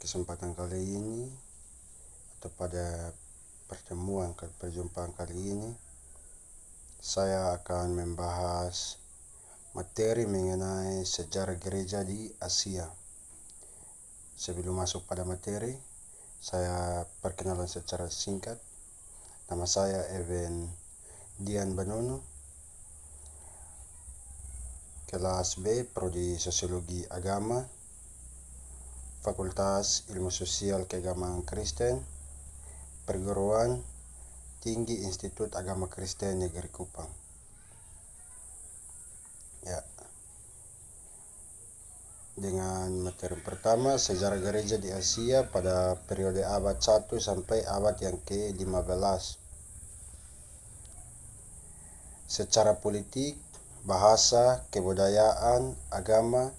kesempatan kali ini atau pada perjumpaan kali ini saya akan membahas materi mengenai sejarah gereja di Asia. Sebelum masuk pada materi, saya perkenalan secara singkat. Nama saya Evan Dian Banono, kelas B, Prodi Sosiologi Agama, Fakultas Ilmu Sosial Keagamaan Kristen, Perguruan Tinggi Institut Agama Kristen Negeri Kupang. Dengan materi pertama, sejarah gereja di Asia pada periode abad 1 sampai abad yang ke-15. Secara politik, bahasa, kebudayaan, agama,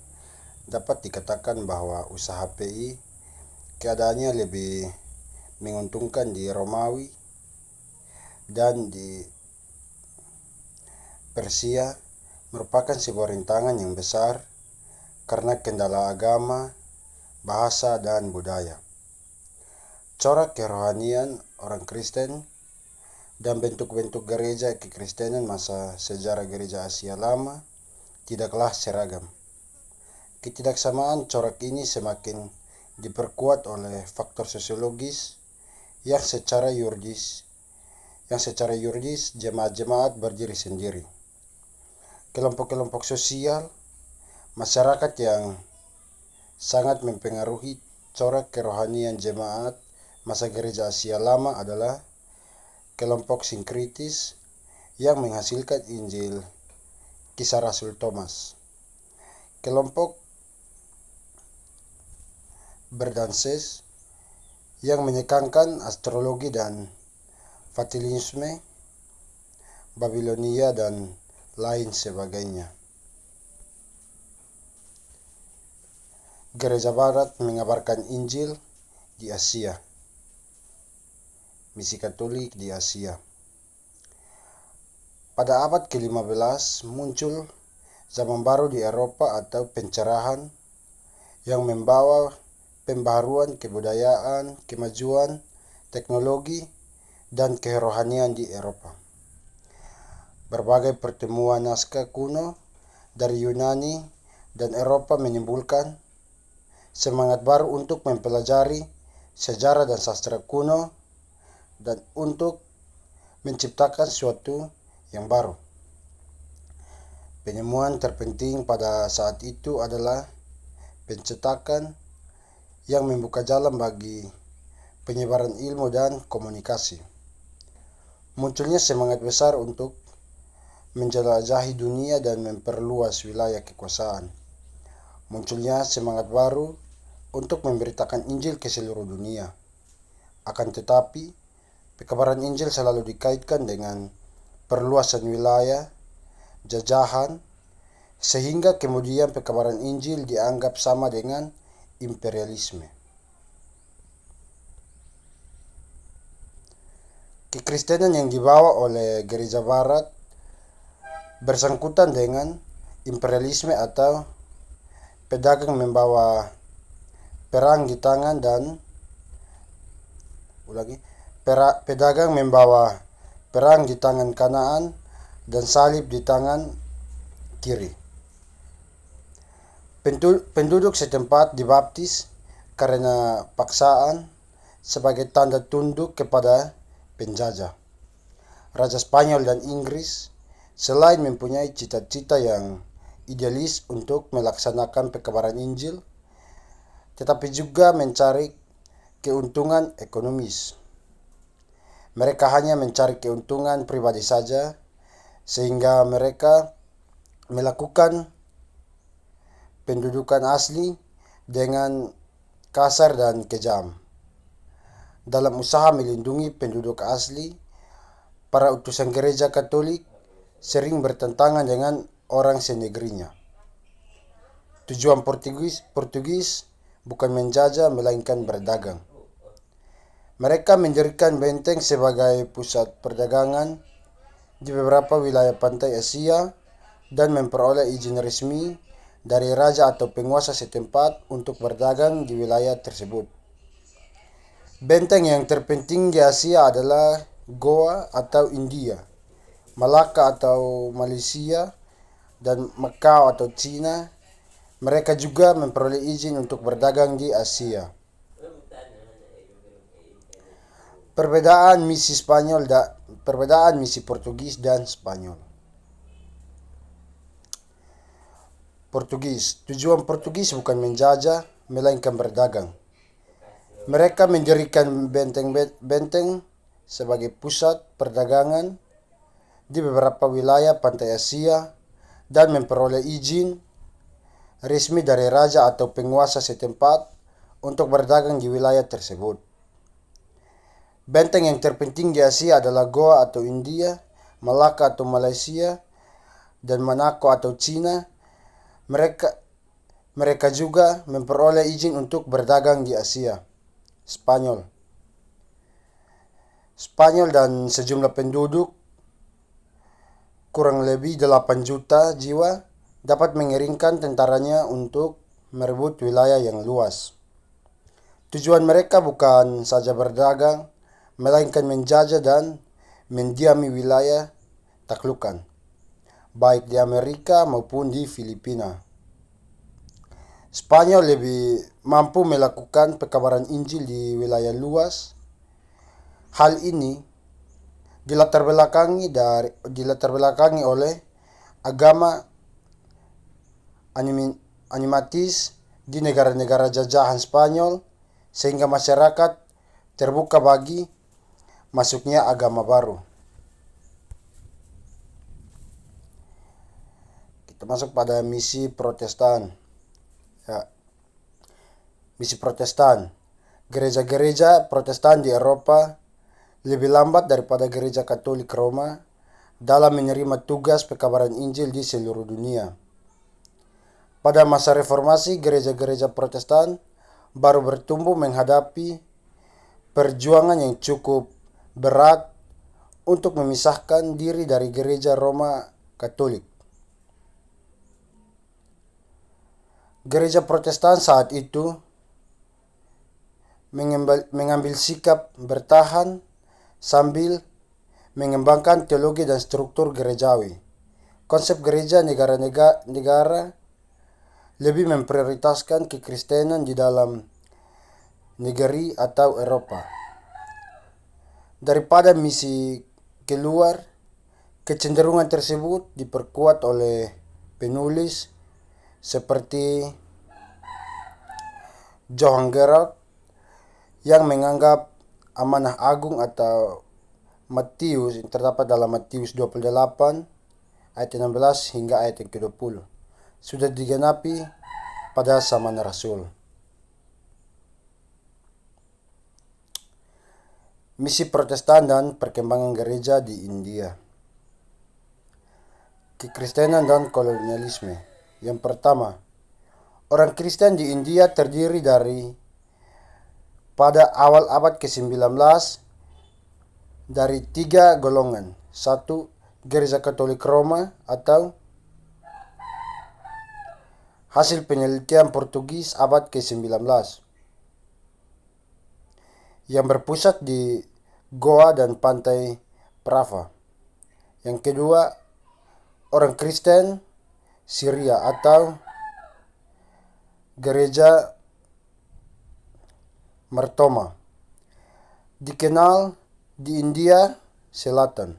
dapat dikatakan bahwa usaha PI keadaannya lebih menguntungkan di Romawi dan di Persia merupakan sebuah rintangan yang besar karena kendala agama, bahasa, dan budaya. Corak kerohanian orang Kristen dan bentuk-bentuk gereja kekristenan masa sejarah gereja Asia Lama tidaklah seragam. Ketidaksamaan corak ini semakin diperkuat oleh faktor sosiologis yang secara yuridis jemaat-jemaat berdiri sendiri. Kelompok-kelompok sosial masyarakat yang sangat mempengaruhi corak kerohanian jemaat masa gereja Asia Lama adalah kelompok sinkritis yang menghasilkan Injil Kisah Rasul Thomas, kelompok Berdanses yang menyekankan astrologi dan fatalisme, Babilonia, dan lain sebagainya. Gereja Barat mengabarkan Injil di Asia. Misi Katolik di Asia. Pada abad ke-15 muncul zaman baru di Eropa atau pencerahan yang membawa pembaharuan kebudayaan, kemajuan, teknologi, dan kerohanian di Eropa. Berbagai pertemuan naskah kuno dari Yunani dan Eropa menimbulkan semangat baru untuk mempelajari sejarah dan sastra kuno dan untuk menciptakan sesuatu yang baru. Penemuan terpenting pada saat itu adalah pencetakan yang membuka jalan bagi penyebaran ilmu dan komunikasi. Munculnya semangat besar untuk menjelajahi dunia dan memperluas wilayah kekuasaan. Munculnya semangat baru untuk memberitakan Injil ke seluruh dunia. Akan tetapi, pekabaran Injil selalu dikaitkan dengan perluasan wilayah, jajahan, sehingga kemudian pekabaran Injil dianggap sama dengan imperialisme. Kekristenan yang dibawa oleh gereja Barat bersangkutan dengan imperialisme atau pedagang membawa perang di tangan kanan dan salib di tangan kiri. Penduduk setempat dibaptis karena paksaan sebagai tanda tunduk kepada penjajah. Raja Spanyol dan Inggris selain mempunyai cita-cita yang idealis untuk melaksanakan pekabaran Injil, tetapi juga mencari keuntungan ekonomis. Mereka hanya mencari keuntungan pribadi saja, sehingga mereka melakukan pendudukan asli dengan kasar dan kejam. Dalam usaha melindungi penduduk asli, para utusan gereja Katolik sering bertentangan dengan orang senegrinya. Tujuan Portugis bukan menjajah melainkan berdagang. Mereka mendirikan benteng sebagai pusat perdagangan di beberapa wilayah pantai Asia dan memperoleh izin resmi dari raja atau penguasa setempat untuk berdagang di wilayah tersebut. Benteng yang terpenting di Asia adalah Goa atau India, Malaka atau Malaysia, dan Macau atau Cina. Mereka juga memperoleh izin untuk berdagang di Asia. Perbedaan misi Portugis dan Spanyol. Portugis. Tujuan Portugis bukan menjajah, melainkan berdagang. Mereka mendirikan benteng-benteng sebagai pusat perdagangan di beberapa wilayah pantai Asia dan memperoleh izin resmi dari raja atau penguasa setempat untuk berdagang di wilayah tersebut. Benteng yang terpenting di Asia adalah Goa atau India, Malaka atau Malaysia, dan Monaco atau Cina. Mereka juga memperoleh izin untuk berdagang di Asia. Spanyol dan sejumlah penduduk, kurang lebih 8 juta jiwa, dapat mengirimkan tentaranya untuk merebut wilayah yang luas. Tujuan mereka bukan saja berdagang, melainkan menjajah dan mendiami wilayah taklukan, baik di Amerika maupun di Filipina. Spanyol lebih mampu melakukan pekabaran Injil di wilayah luas. Hal ini dilatar belakangi oleh agama animatis di negara-negara jajahan Spanyol, sehingga masyarakat terbuka bagi masuknya agama baru. Kita masuk pada misi Protestan. Misi Protestan. Gereja-gereja Protestan di Eropa lebih lambat daripada gereja Katolik Roma dalam menerima tugas pekabaran Injil di seluruh dunia. Pada masa reformasi, gereja-gereja Protestan baru bertumbuh menghadapi perjuangan yang cukup berat untuk memisahkan diri dari gereja Roma Katolik. Gereja Protestan saat itu mengambil sikap bertahan sambil mengembangkan teologi dan struktur gerejawi. Konsep gereja negara lebih memprioritaskan kekristenan di dalam negeri atau Eropa daripada misi keluar. Kecenderungan tersebut diperkuat oleh penulis seperti Johann Gerhard yang menganggap amanah agung atau Matius yang terdapat dalam Matius 28 ayat 16 hingga ayat yang ke-20 sudah digenapi pada zaman Rasul. Misi Protestan dan perkembangan gereja di India. Kekristenan dan kolonialisme. Yang pertama, orang Kristen di India terdiri pada awal abad ke-19 dari 3 golongan. 1. Gereja Katolik Roma atau hasil penelitian Portugis abad ke-19 yang berpusat di Goa dan pantai Prava. Yang kedua, orang Kristen Syria atau gereja Martoma, dikenal di India Selatan.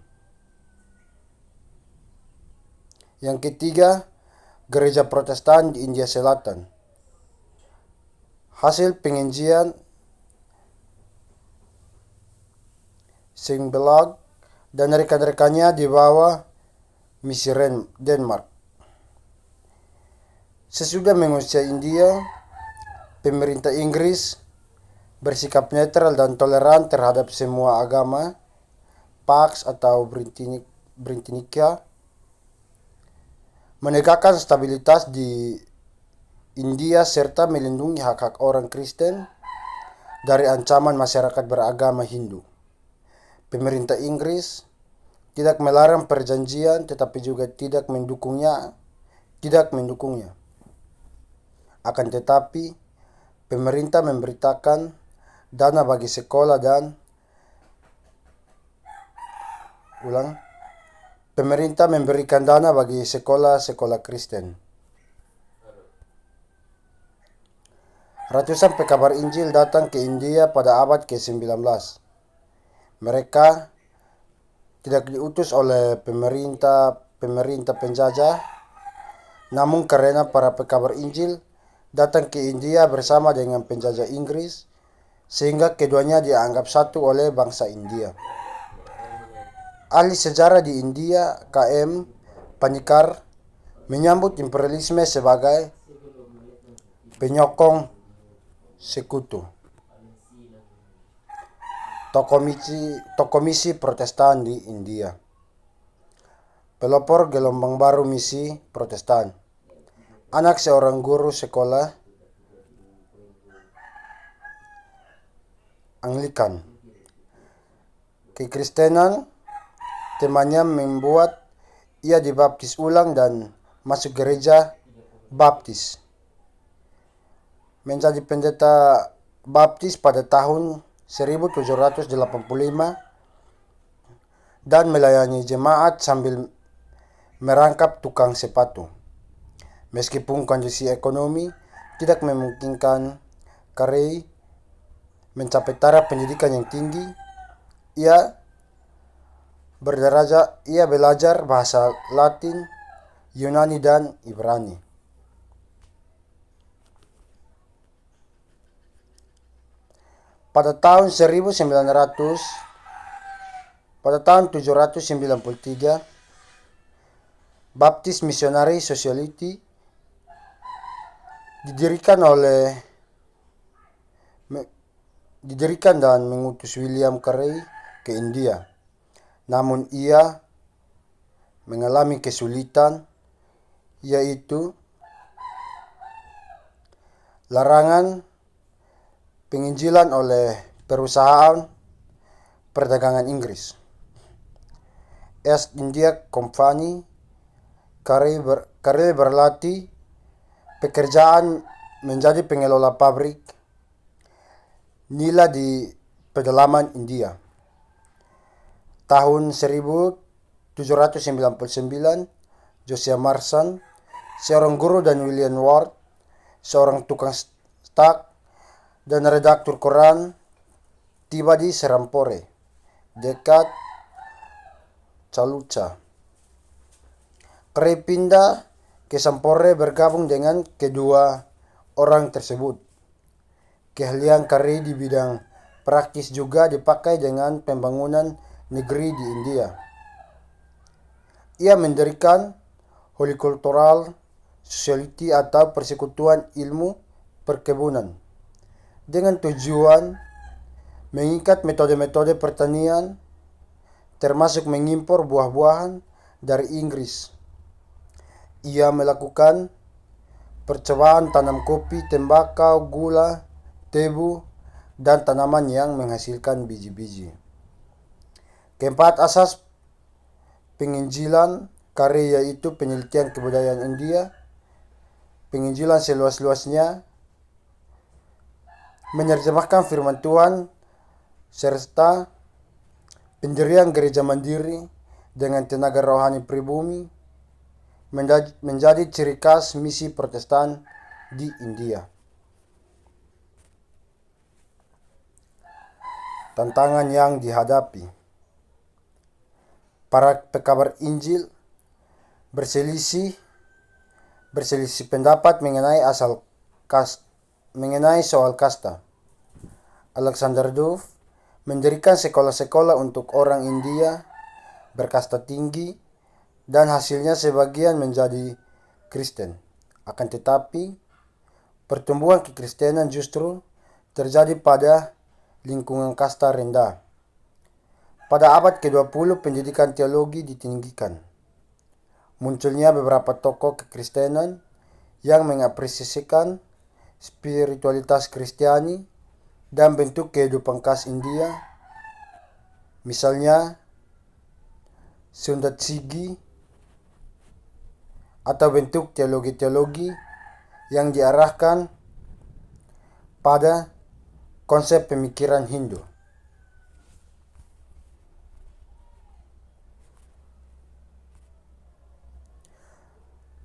Yang ketiga, gereja Protestan di India Selatan. Hasil pengajian Singbelag dan rekan-rekannya di bawah misi Denmark. Sesudah menguasai India, pemerintah Inggris bersikap netral dan toleran terhadap semua agama, Pax atau Britannica, menegakkan stabilitas di India serta melindungi hak-hak orang Kristen dari ancaman masyarakat beragama Hindu. Pemerintah Inggris tidak melarang perjanjian tetapi juga tidak mendukungnya. Akan tetapi, pemerintah memberitakan dana bagi sekolah dan pemerintah memberikan dana bagi sekolah-sekolah Kristen. Ratusan pekabar Injil datang ke India pada abad ke-19. Mereka tidak diutus oleh pemerintah penjajah, namun karena para pekabar Injil datang ke India bersama dengan penjajah Inggris, sehingga keduanya dianggap satu oleh bangsa India. Ahli sejarah di India, K.M. Panikkar, menyambut imperialisme sebagai penyokong sekutu. Tokoh misi Protestan di India. Pelopor gelombang baru misi Protestan. Anak seorang guru sekolah Anglikan. Kekristenan temannya membuat ia dibaptis ulang dan masuk gereja baptis. Menjadi pendeta baptis pada tahun 1785 dan melayani jemaat sambil merangkap tukang sepatu. Meskipun kondisi ekonomi tidak memungkinkan Carey mencapai taraf pendidikan yang tinggi, ia belajar bahasa Latin, Yunani, dan Ibrani. Pada tahun 793, Baptist Missionary Society didirikan dan mengutus William Carey ke India. Namun ia mengalami kesulitan, yaitu larangan penginjilan oleh perusahaan perdagangan Inggris, East India Company. Carey berlatih pekerjaan menjadi pengelola pabrik nila di pedalaman India. Tahun 1799, Josiah Marsden, seorang guru, dan William Ward, seorang tukang stak dan redaktur koran, tiba di Serampore, dekat Chalucha. Carey pindah ke Serampore bergabung dengan kedua orang tersebut. Keahlian Carey di bidang praktis juga dipakai dengan pembangunan negeri di India. Ia mendirikan Horticultural Society atau persekutuan ilmu perkebunan dengan tujuan mengikat metode-metode pertanian, termasuk mengimpor buah-buahan dari Inggris. Ia melakukan percobaan tanam kopi, tembakau, gula, tebu, dan tanaman yang menghasilkan biji-biji. Keempat asas penginjilan Carey yaitu penelitian kebudayaan India, penginjilan seluas-luasnya, menerjemahkan firman Tuhan, serta pendirian gereja mandiri dengan tenaga rohani pribumi menjadi ciri khas misi Protestan di India. Tantangan yang dihadapi. Para pekabar Injil berselisih pendapat mengenai soal kasta. Alexander Duff mendirikan sekolah-sekolah untuk orang India berkasta tinggi dan hasilnya sebagian menjadi Kristen. Akan tetapi, pertumbuhan kekristenan justru terjadi pada lingkungan kasta rendah. Pada abad ke-20, pendidikan teologi ditinggikan. Munculnya beberapa tokoh kekristenan yang mengapresiasikan spiritualitas Kristiani dan bentuk kehidupan khas India, misalnya Sundat Sigi, atau bentuk teologi-teologi yang diarahkan pada konsep pemikiran Hindu.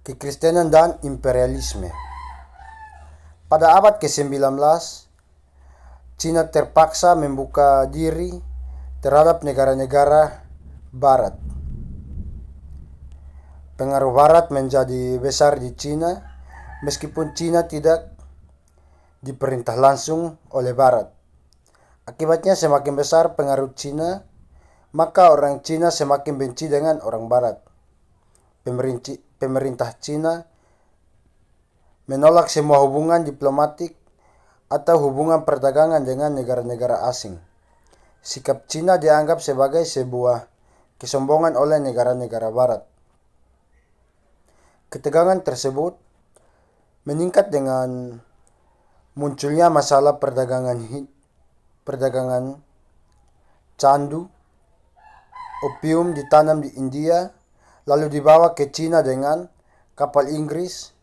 Kekristenan dan imperialisme. Pada abad ke-19, Cina terpaksa membuka diri terhadap negara-negara Barat. Pengaruh Barat menjadi besar di Cina, meskipun Cina tidak diperintah langsung oleh Barat. Akibatnya semakin besar pengaruh Cina, maka orang Cina semakin benci dengan orang Barat. Pemerintah Cina menolak semua hubungan diplomatik atau hubungan perdagangan dengan negara-negara asing. Sikap Cina dianggap sebagai sebuah kesombongan oleh negara-negara Barat. Ketegangan tersebut meningkat dengan munculnya masalah perdagangan candu. Opium ditanam di India, lalu dibawa ke Cina dengan kapal Inggris.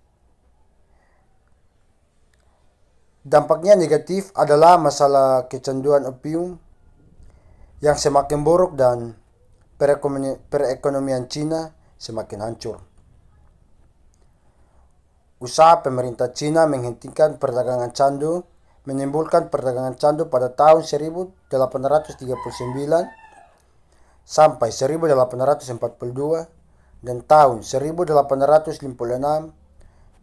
Dampaknya negatif adalah masalah kecanduan opium yang semakin buruk dan perekonomian Cina semakin hancur. Usaha pemerintah Cina menghentikan perdagangan candu menimbulkan perdagangan candu pada tahun 1839 sampai 1842 dan tahun 1856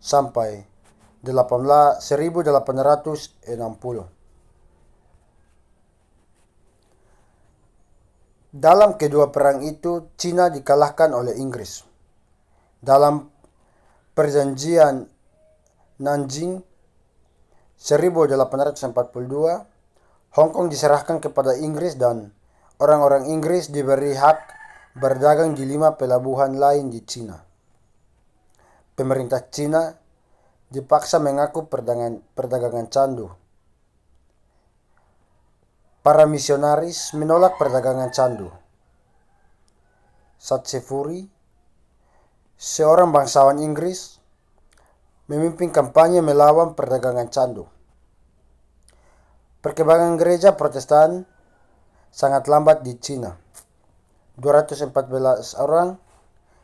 sampai 1860. Dalam kedua perang itu, Cina dikalahkan oleh Inggris. Dalam Perjanjian Nanjing 1842, Hong Kong diserahkan kepada Inggris dan orang-orang Inggris diberi hak berdagang di 5 pelabuhan lain di Cina. Pemerintah Cina dipaksa mengaku perdagangan candu. Para misionaris menolak perdagangan candu. Satsefuri, seorang bangsawan Inggris, memimpin kampanye melawan perdagangan candu. Perkembangan gereja Protestan sangat lambat di Cina. 214 orang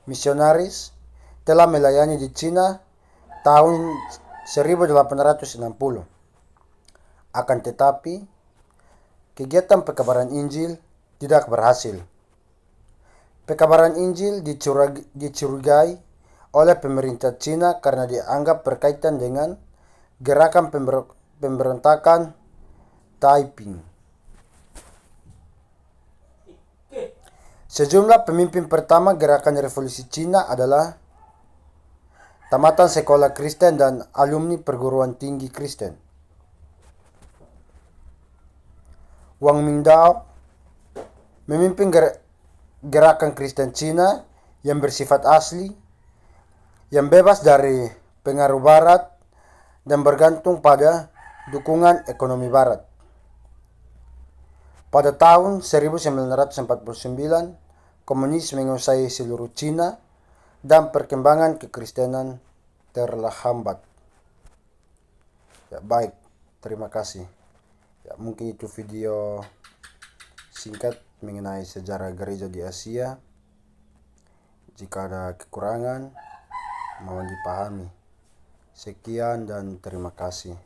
misionaris telah melayani di Cina tahun 1860. Akan tetapi, kegiatan pekabaran Injil tidak berhasil. Pekabaran Injil dicurigai oleh pemerintah Cina karena dianggap berkaitan dengan gerakan pemberontakan Taiping. Sejumlah pemimpin pertama gerakan revolusi Cina adalah tamatan sekolah Kristen dan alumni perguruan tinggi Kristen. Wang Mingdao memimpin gerakan Kristen Cina yang bersifat asli, yang bebas dari pengaruh Barat dan bergantung pada dukungan ekonomi Barat. Pada tahun 1949, komunis menguasai seluruh Cina dan perkembangan kekristenan terhambat. Ya, baik, terima kasih. Ya, mungkin itu video singkat mengenai sejarah gereja di Asia. Jika ada kekurangan, mohon dipahami. Sekian dan terima kasih.